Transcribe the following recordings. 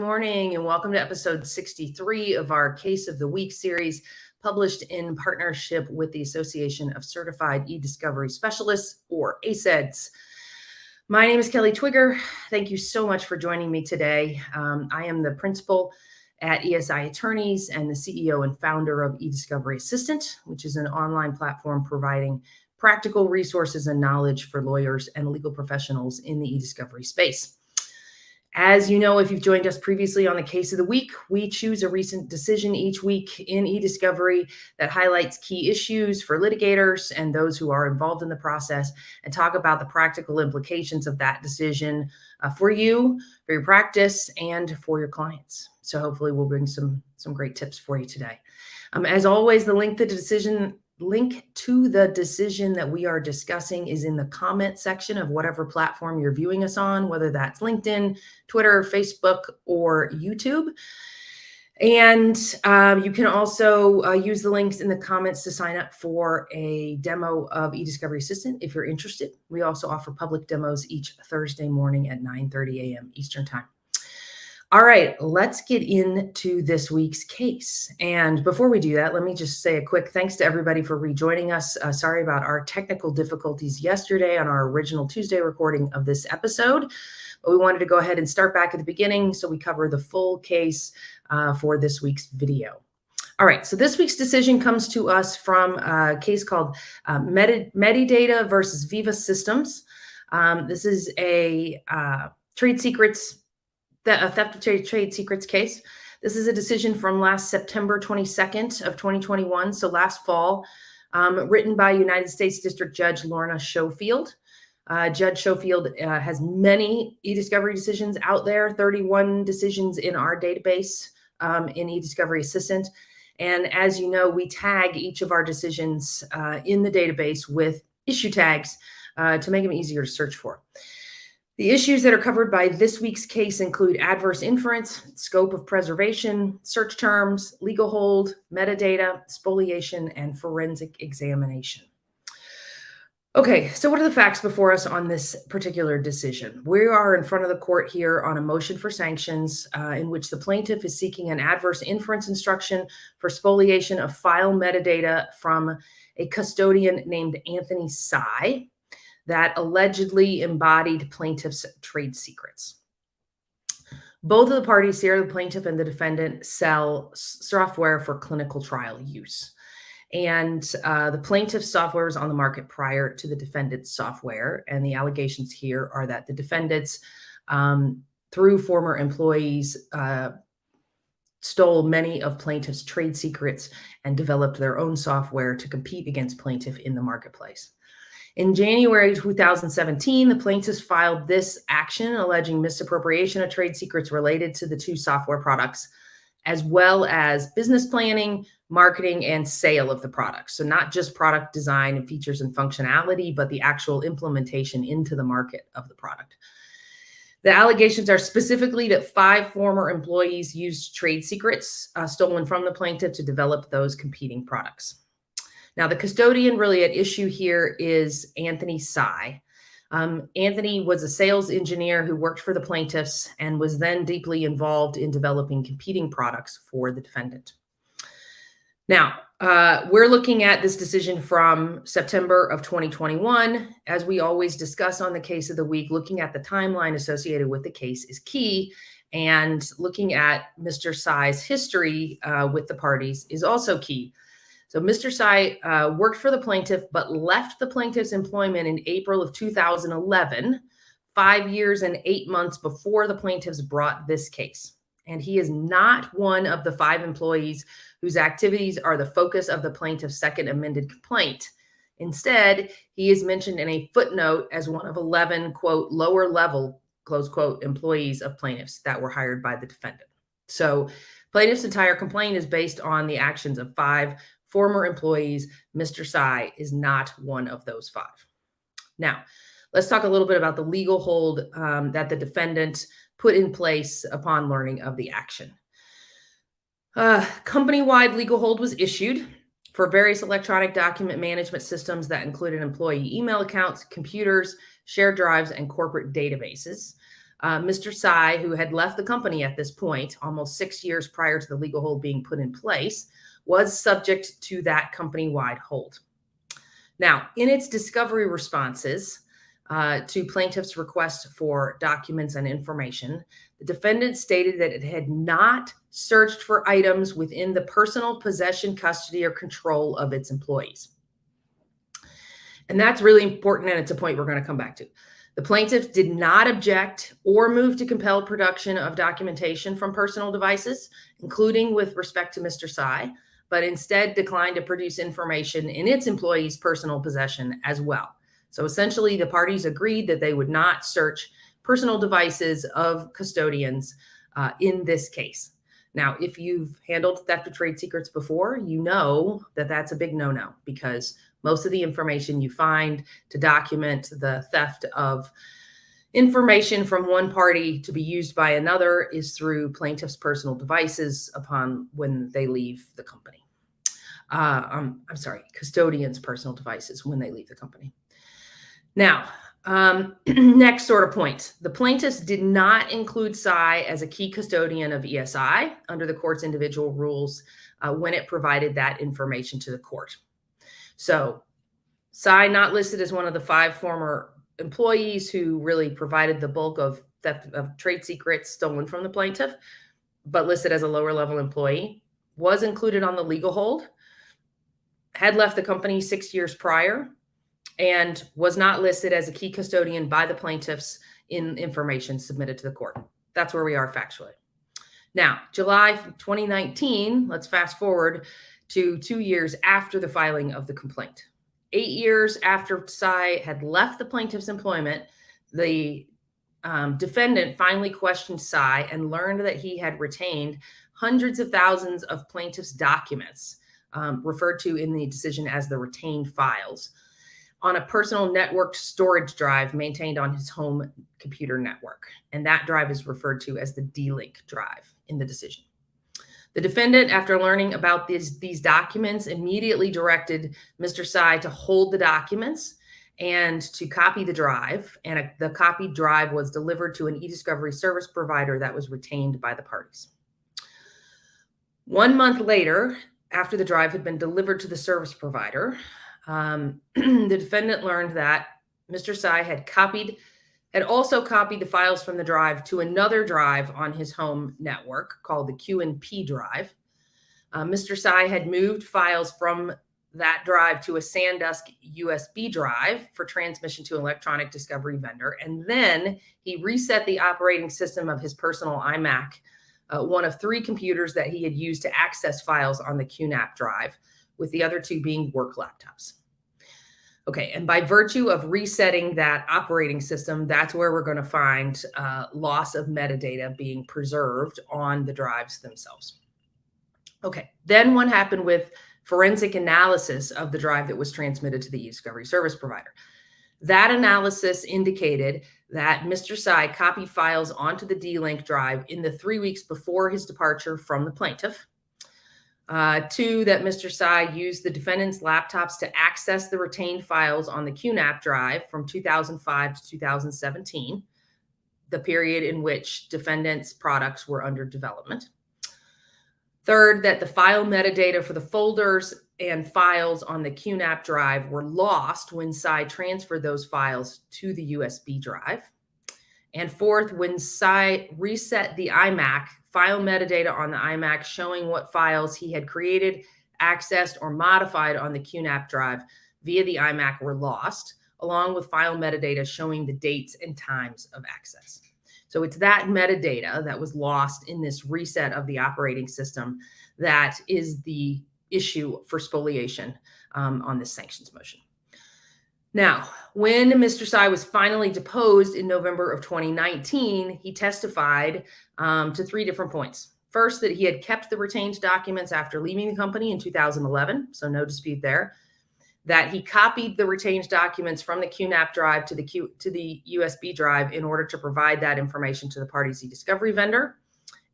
morning, and welcome to episode 63 of our Case of the Week series, published in partnership with the Association of Certified eDiscovery Specialists, or ACEDS. My name is Kelly Twigger. Thank you so much for joining me today. I am the principal at ESI Attorneys and the CEO and founder of eDiscovery Assistant, which is an online platform providing practical resources and knowledge for lawyers and legal professionals in the eDiscovery space. As you know, if you've joined us previously on the Case of the Week, we choose a recent decision each week in eDiscovery that highlights key issues for litigators and those who are involved in the process, and talk about the practical implications of that decision for you, for your practice, and for your clients. So hopefully we'll bring some great tips for you today. As always, the link to the decision that we are discussing is in the comment section of whatever platform you're viewing us on, whether that's LinkedIn, Twitter, Facebook, or YouTube. And you can also use the links in the comments to sign up for a demo of eDiscovery Assistant if you're interested. We also offer public demos each Thursday morning at 9:30 a.m. Eastern Time. All right, let's get into this week's case. And before we do that, let me just say a quick thanks to everybody for rejoining us. Sorry about our technical difficulties yesterday on our original Tuesday recording of this episode, but we wanted to go ahead and start back at the beginning so we cover the full case for this week's video. All right, so this week's decision comes to us from a case called Metadata versus Veeva Systems. This is a theft of trade secrets case. This is a decision from last September 22nd of 2021, so last fall, written by United States District Judge Lorna Schofield. Judge Schofield has many eDiscovery decisions out there, 31 decisions in our database in eDiscovery Assistant. And as you know, we tag each of our decisions in the database with issue tags to make them easier to search for. The issues that are covered by this week's case include adverse inference, scope of preservation, search terms, legal hold, metadata, spoliation, and forensic examination. Okay, so what are the facts before us on this particular decision? We are in front of the court here on a motion for sanctions in which the plaintiff is seeking an adverse inference instruction for spoliation of file metadata from a custodian named Anthony Tsai that allegedly embodied plaintiff's trade secrets. Both of the parties here, the plaintiff and the defendant, sell software for clinical trial use. And the plaintiff's software was on the market prior to the defendant's software. And the allegations here are that the defendants, through former employees, stole many of plaintiff's trade secrets and developed their own software to compete against plaintiff in the marketplace. In January 2017, the plaintiffs filed this action alleging misappropriation of trade secrets related to the two software products, as well as business planning, marketing, and sale of the products. So not just product design and features and functionality, but the actual implementation into the market of the product. The allegations are specifically that 5 former employees used trade secrets stolen from the plaintiff to develop those competing products. Now, the custodian really at issue here is Anthony Tsai. Anthony was a sales engineer who worked for the plaintiffs and was then deeply involved in developing competing products for the defendant. Now, we're looking at this decision from September of 2021. As we always discuss on the Case of the Week, looking at the timeline associated with the case is key, and looking at Mr. Tsai's history with the parties is also key. So Mr. Tsai worked for the plaintiff, but left the plaintiff's employment in April of 2011, 5 years and 8 months before the plaintiffs brought this case. And he is not one of the 5 employees whose activities are the focus of the plaintiff's second amended complaint. Instead, he is mentioned in a footnote as one of 11, quote, lower level, close quote, employees of plaintiffs that were hired by the defendant. So plaintiff's entire complaint is based on the actions of 5 former employees. Mr. Tsai is not one of those 5. Now, let's talk a little bit about the legal hold that the defendant put in place upon learning of the action. Company-wide legal hold was issued for various electronic document management systems that included employee email accounts, computers, shared drives, and corporate databases. Mr. 𝐒, who had left the company at this point, almost 6 years prior to the legal hold being put in place, was subject to that company-wide hold. Now, in its discovery responses to plaintiff's request for documents and information, the defendant stated that it had not searched for items within the personal possession, custody, or control of its employees. And that's really important, and it's a point we're going to come back to. The plaintiff did not object or move to compel production of documentation from personal devices, including with respect to Mr. 𝐒, but instead declined to produce information in its employees' personal possession as well. So essentially, the parties agreed that they would not search personal devices of custodians in this case. Now, if you've handled theft of trade secrets before, you know that that's a big no-no, because most of the information you find to document the theft of information from one party to be used by another is through plaintiff's personal devices upon when they leave the company. I'm sorry, custodian's personal devices when they leave the company. Now, next sort of point. The plaintiffs did not include 𝐒 as a key custodian of ESI under the court's individual rules when it provided that information to the court. So 𝐒 not listed as one of the 5 former employees who really provided the bulk of theft of trade secrets stolen from the plaintiff, but listed as a lower level employee, was included on the legal hold, had left the company 6 years prior, and was not listed as a key custodian by the plaintiffs in information submitted to the court. That's where we are factually. Now, July 2019, let's fast forward to 2 years after the filing of the complaint. 8 years after 𝐒 had left the plaintiff's employment, the defendant finally questioned 𝐒 and learned that he had retained hundreds of thousands of plaintiff's documents, referred to in the decision as the retained files, on a personal networked storage drive maintained on his home computer network. And that drive is referred to as the 𝐷-Link drive in the decision. The defendant, after learning about these documents, immediately directed Mr. 𝐒 to hold the documents and to copy the drive. And the copied drive was delivered to an eDiscovery service provider that was retained by the parties. 1 month later, after the drive had been delivered to the service provider, the defendant learned that Mr. 𝐒 had also copied the files from the drive to another drive on his home network called the Q&P drive. Mr. 𝐒 had moved files from that drive to a SanDisk USB drive for transmission to an electronic discovery vendor. And then he reset the operating system of his personal iMac, one of 3 computers that he had used to access files on the QNAP drive, with the other 2 being work laptops. Okay, and by virtue of resetting that operating system, that's where we're going to find loss of metadata being preserved on the drives themselves. Okay, then what happened with forensic analysis of the drive that was transmitted to the eDiscovery service provider? That analysis indicated that Mr. 𝐒 copied files onto the 𝐷-Link drive in the 3 weeks before his departure from the plaintiff. 2, that Mr. 𝐒 used the defendant's laptops to access the retained files on the QNAP drive from 2005 to 2017, the period in which defendant's products were under development. 3rd, that the file metadata for the folders and files on the QNAP drive were lost when 𝐒 transferred those files to the USB drive. And 4th, when 𝐒 reset the iMac, file metadata on the iMac showing what files he had created, accessed, or modified on the QNAP drive via the iMac were lost, along with file metadata showing the dates and times of access. So it's that metadata that was lost in this reset of the operating system that is the issue for spoliation on this sanctions motion. Now, when Mr. 𝐒 was finally deposed in November of 2019, he testified to 3 different points. First, that he had kept the retained documents after leaving the company in 2011, so no dispute there. That he copied the retained documents from the QNAP drive to the USB drive in order to provide that information to the party's eDiscovery vendor.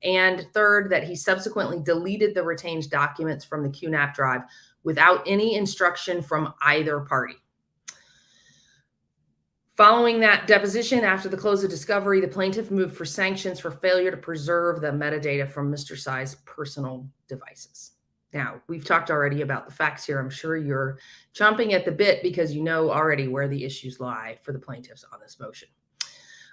And 3rd, that he subsequently deleted the retained documents from the QNAP drive without any instruction from either party. Following that deposition, after the close of discovery, the plaintiff moved for sanctions for failure to preserve the metadata from Mr. 𝐒𝐲's personal devices. Now, we've talked already about the facts here. I'm sure you're chomping at the bit because you know already where the issues lie for the plaintiffs on this motion.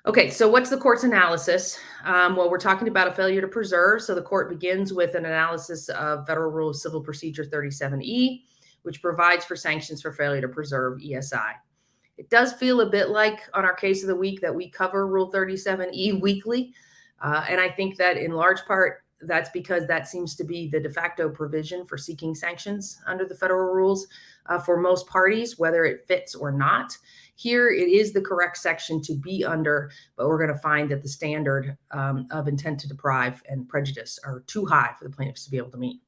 Okay, so what's the court's analysis? Well, we're talking about a failure to preserve. So the court begins with an analysis of Federal Rule of Civil Procedure 37E, which provides for sanctions for failure to preserve ESI. It does feel a bit like on our case of the week that we cover Rule 37E weekly. And I think that in large part, that's because that seems to be the de facto provision for seeking sanctions under the federal rules for most parties, whether it fits or not. Here, it is the correct section to be under, but we're going to find that the standard of intent to deprive and prejudice are too high for the plaintiffs to be able to meet.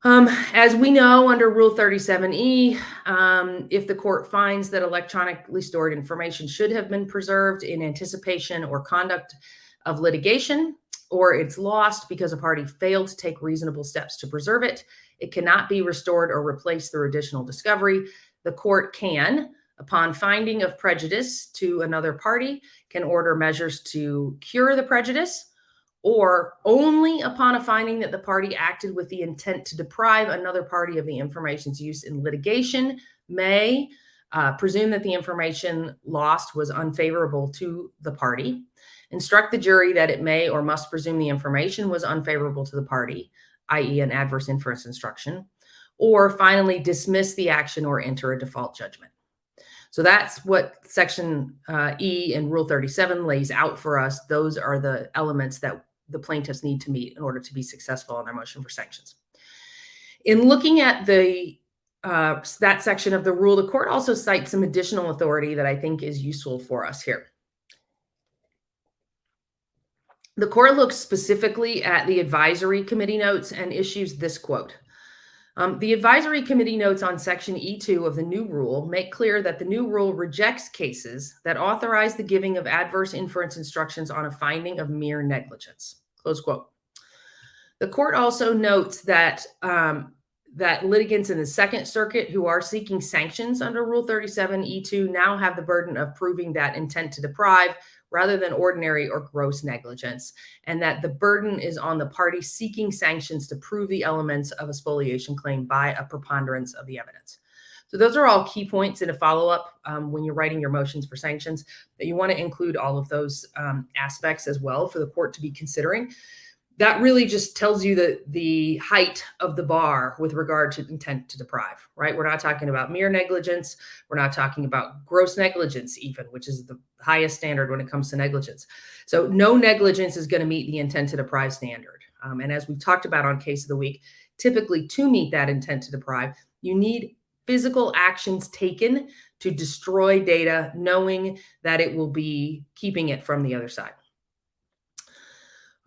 As we know, under Rule 37E, if the court finds that electronically stored information should have been preserved in anticipation or conduct of litigation, or it's lost because a party failed to take reasonable steps to preserve it, it cannot be restored or replaced through additional discovery. The court can, upon finding of prejudice to another party, can order measures to cure the prejudice, or only upon a finding that the party acted with the intent to deprive another party of the information's use in litigation, may presume that the information lost was unfavorable to the party, instruct the jury that it may or must presume the information was unfavorable to the party, i.e. an adverse inference instruction, or finally dismiss the action or enter a default judgment. So that's what Section E in Rule 37 lays out for us. Those are the elements that the plaintiffs need to meet in order to be successful in their motion for sanctions. In looking at that section of the rule, the court also cites some additional authority that I think is useful for us here. The court looks specifically at the advisory committee notes and issues this quote. The advisory committee notes on Section E2 of the new rule make clear that the new rule rejects cases that authorize the giving of adverse inference instructions on a finding of mere negligence. Close quote. The court also notes that that litigants in the Second Circuit who are seeking sanctions under Rule 37E2 now have the burden of proving that intent to deprive rather than ordinary or gross negligence, and that the burden is on the party seeking sanctions to prove the elements of a spoliation claim by a preponderance of the evidence. So those are all key points in a follow-up when you're writing your motions for sanctions, that you want to include all of those aspects as well for the court to be considering. That really just tells you the height of the bar with regard to intent to deprive, right? We're not talking about mere negligence. We're not talking about gross negligence even, which is the highest standard when it comes to negligence. So no negligence is going to meet the intent to deprive standard. And as we talked about on Case of the Week, typically to meet that intent to deprive, you need physical actions taken to destroy data, knowing that it will be keeping it from the other side.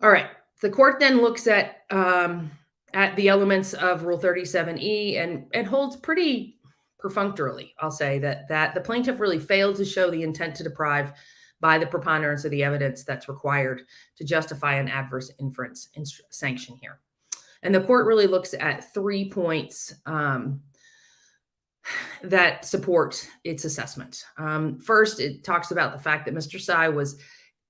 All right. The court then looks at the elements of Rule 37E and holds pretty perfunctorily, I'll say, that the plaintiff really failed to show the intent to deprive by the preponderance of the evidence that's required to justify an adverse inference sanction here. And the court really looks at 3 points that support its assessment. First, it talks about the fact that Mr. 𝐒𝐲 was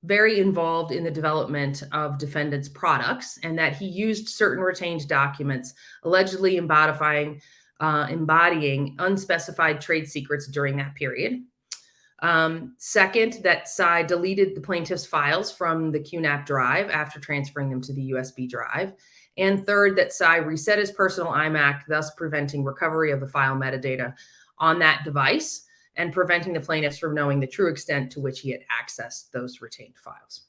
very involved in the development of defendants' products and that he used certain retained documents, allegedly embodying unspecified trade secrets during that period. Second, that 𝐒𝐲 deleted the plaintiff's files from the QNAP drive after transferring them to the USB drive. And third, that 𝐒𝐲 reset his personal iMac, thus preventing recovery of the file metadata on that device and preventing the plaintiffs from knowing the true extent to which he had accessed those retained files.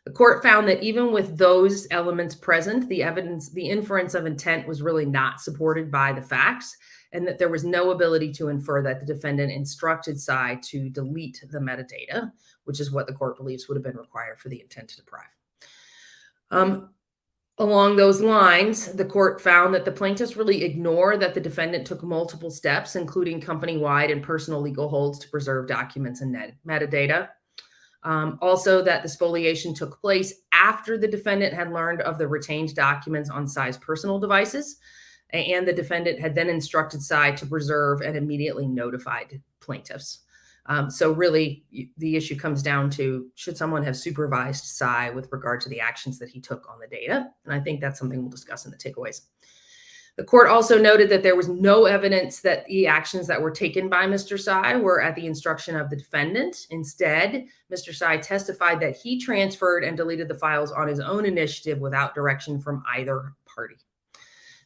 The court found that even with those elements present, the inference of intent was really not supported by the facts, and that there was no ability to infer that the defendant instructed 𝐒𝐲 to delete the metadata, which is what the court believes would have been required for the intent to deprive. Along those lines, the court found that the plaintiffs really ignore that the defendant took multiple steps, including company-wide and personal legal holds to preserve documents and metadata. Also, that the spoliation took place after the defendant had learned of the retained documents on 𝐒𝐲's personal devices, and the defendant had then instructed 𝐒𝐲 to preserve and immediately notified plaintiffs. So really, the issue comes down to, should someone have supervised 𝐒 with regard to the actions that he took on the data? And I think that's something we'll discuss in the takeaways. The court also noted that there was no evidence that the actions that were taken by Mr. 𝐒 were at the instruction of the defendant. Instead, Mr. 𝐒 testified that he transferred and deleted the files on his own initiative without direction from either party.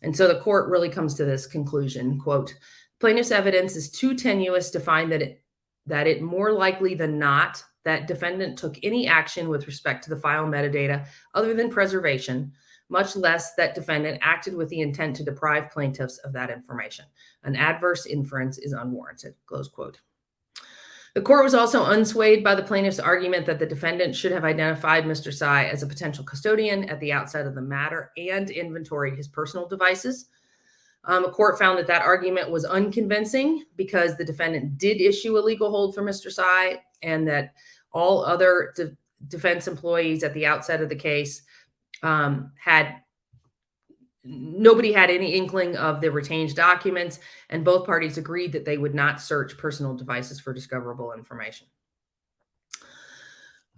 And so the court really comes to this conclusion, quote, plaintiff's evidence is too tenuous to find that it more likely than not that defendant took any action with respect to the file metadata other than preservation, much less that defendant acted with the intent to deprive plaintiffs of that information. An adverse inference is unwarranted, close quote. The court was also unswayed by the plaintiff's argument that the defendant should have identified Mr. 𝐒 as a potential custodian at the outset of the matter and inventoried his personal devices. The court found that that argument was unconvincing because the defendant did issue a legal hold for Mr. 𝐒, and that all other defense employees at the outset of the case nobody had any inkling of the retained documents, and both parties agreed that they would not search personal devices for discoverable information.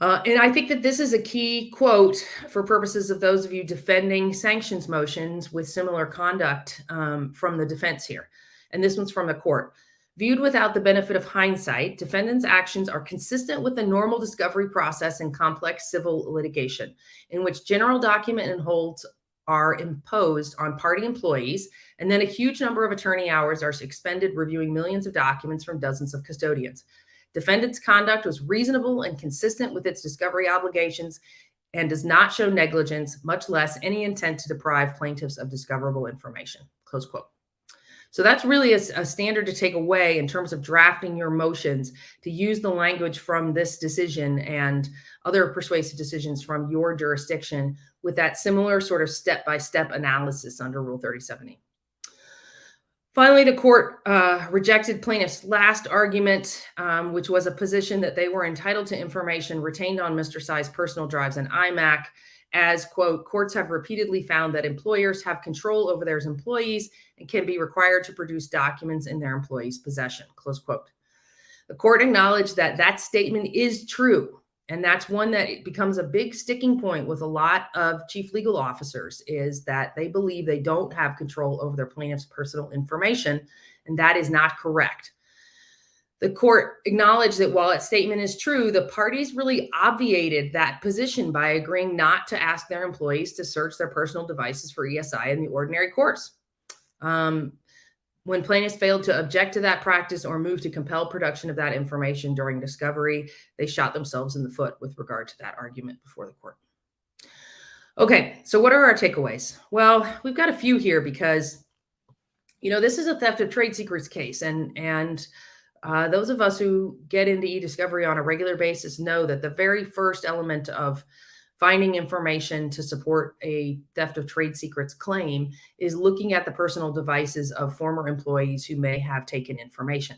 And I think that this is a key quote for purposes of those of you defending sanctions motions with similar conduct from the defense here. And this one's from the court. Viewed without the benefit of hindsight, defendants' actions are consistent with the normal discovery process in complex civil litigation, in which general document and holds are imposed on party employees, and then a huge number of attorney hours are expended reviewing millions of documents from dozens of custodians. Defendant's conduct was reasonable and consistent with its discovery obligations and does not show negligence, much less any intent to deprive plaintiffs of discoverable information, close quote. So that's really a standard to take away in terms of drafting your motions, to use the language from this decision and other persuasive decisions from your jurisdiction with that similar sort of step-by-step analysis under Rule 37E. Finally, the court rejected plaintiff's last argument, which was a position that they were entitled to information retained on Mr. 𝐒's personal drives and iMac, as, quote, courts have repeatedly found that employers have control over their employees and can be required to produce documents in their employees' possession, close quote. The court acknowledged that that statement is true, and that's one that becomes a big sticking point with a lot of chief legal officers, is that they believe they don't have control over their plaintiff's personal information, and that is not correct. The court acknowledged that while its statement is true, the parties really obviated that position by agreeing not to ask their employees to search their personal devices for ESI in the ordinary course. When plaintiffs failed to object to that practice or move to compel production of that information during discovery, they shot themselves in the foot with regard to that argument before the court. Okay, so what are our takeaways? Well, we've got a few here because, this is a theft of trade secrets case, and those of us who get into eDiscovery on a regular basis know that the very first element of finding information to support a theft of trade secrets claim is looking at the personal devices of former employees who may have taken information.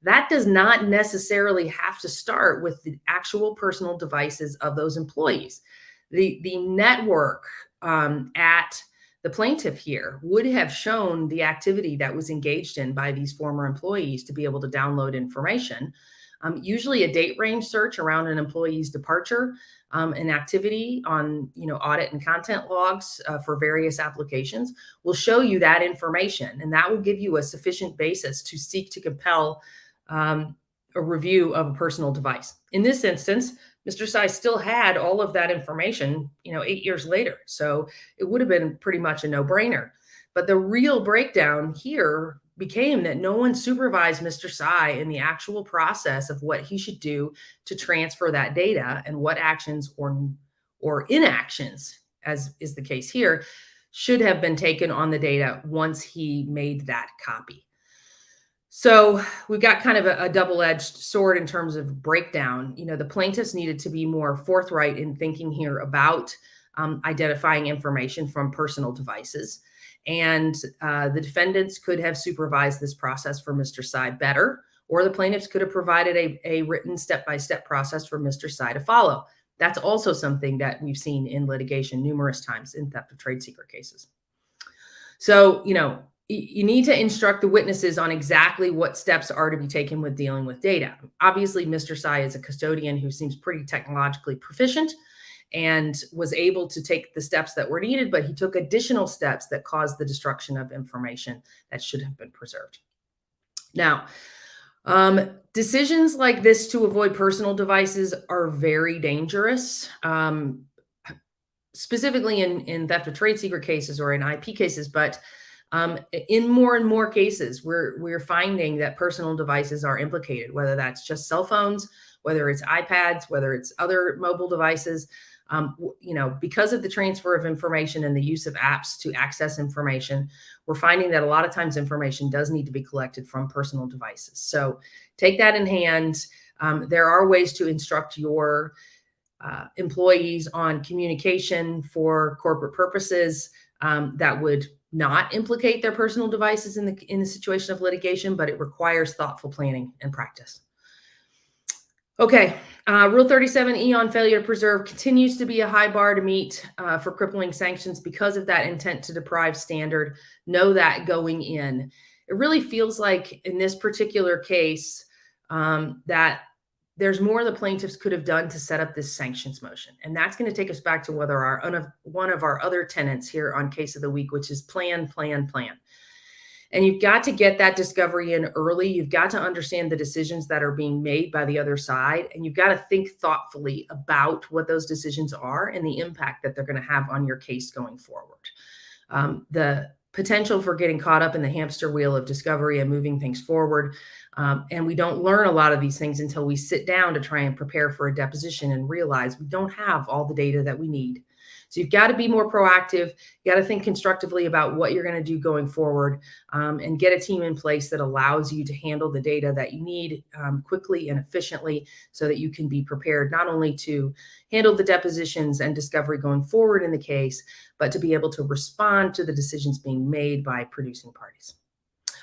That does not necessarily have to start with the actual personal devices of those employees. The network at the plaintiff here would have shown the activity that was engaged in by these former employees to be able to download information. Usually a date range search around an employee's departure, an activity on audit and content logs for various applications will show you that information, and that will give you a sufficient basis to seek to compel a review of a personal device. In this instance, Mr. 𝐒 still had all of that information, 8 years later. So it would have been pretty much a no-brainer. But the real breakdown here became that no one supervised Mr. 𝐒 in the actual process of what he should do to transfer that data, and what actions or inactions, as is the case here, should have been taken on the data once he made that copy. So we've got kind of a double-edged sword in terms of breakdown. The plaintiffs needed to be more forthright in thinking here about identifying information from personal devices. And the defendants could have supervised this process for Mr. 𝐒 better, or the plaintiffs could have provided a written step-by-step process for Mr. 𝐒 to follow. That's also something that we've seen in litigation numerous times in theft of trade secret cases. So, you need to instruct the witnesses on exactly what steps are to be taken with dealing with data. Obviously, Mr. 𝐒 is a custodian who seems pretty technologically proficient and was able to take the steps that were needed, but he took additional steps that caused the destruction of information that should have been preserved. Now, decisions like this to avoid personal devices are very dangerous, specifically in theft of trade secret cases or in IP cases, but in more and more cases, we're finding that personal devices are implicated, whether that's just cell phones, whether it's iPads, whether it's other mobile devices. Because of the transfer of information and the use of apps to access information, we're finding that a lot of times information does need to be collected from personal devices. So take that in hand. There are ways to instruct your employees on communication for corporate purposes that would not implicate their personal devices in the situation of litigation, but it requires thoughtful planning and practice. Okay, Rule 37E on failure to preserve continues to be a high bar to meet for crippling sanctions because of that intent to deprive standard. Know that going in. It really feels like in this particular case that there's more the plaintiffs could have done to set up this sanctions motion. And that's going to take us back to one of our other tenets here on Case of the Week, which is plan, plan, plan. And you've got to get that discovery in early. You've got to understand the decisions that are being made by the other side. And you've got to think thoughtfully about what those decisions are and the impact that they're going to have on your case going forward. The potential for getting caught up in the hamster wheel of discovery and moving things forward. And we don't learn a lot of these things until we sit down to try and prepare for a deposition and realize we don't have all the data that we need. So you've got to be more proactive. You got to think constructively about what you're going to do going forward and get a team in place that allows you to handle the data that you need quickly and efficiently so that you can be prepared not only to handle the depositions and discovery going forward in the case, but to be able to respond to the decisions being made by producing parties.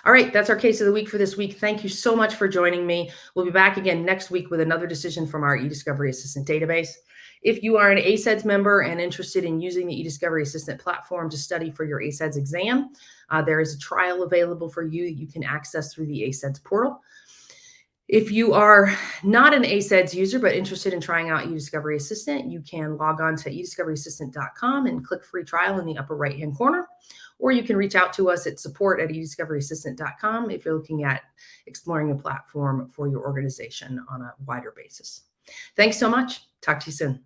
All right, that's our Case of the Week for this week. Thank you so much for joining me. We'll be back again next week with another decision from our eDiscovery Assistant database. If you are an 𝐒𝐾𝐲 member and interested in using the eDiscovery Assistant platform to study for your 𝐒𝐾𝐲 exam, there is a trial available for you that you can access through the 𝐒𝐾𝐲 portal. If you are not an 𝐒𝐾𝐲 user but interested in trying out eDiscovery Assistant, you can log on to eDiscoveryassistant.com and click free trial in the upper right-hand corner. Or you can reach out to us at support@eDiscoveryassistant.com if you're looking at exploring a platform for your organization on a wider basis. Thanks so much. Talk to you soon.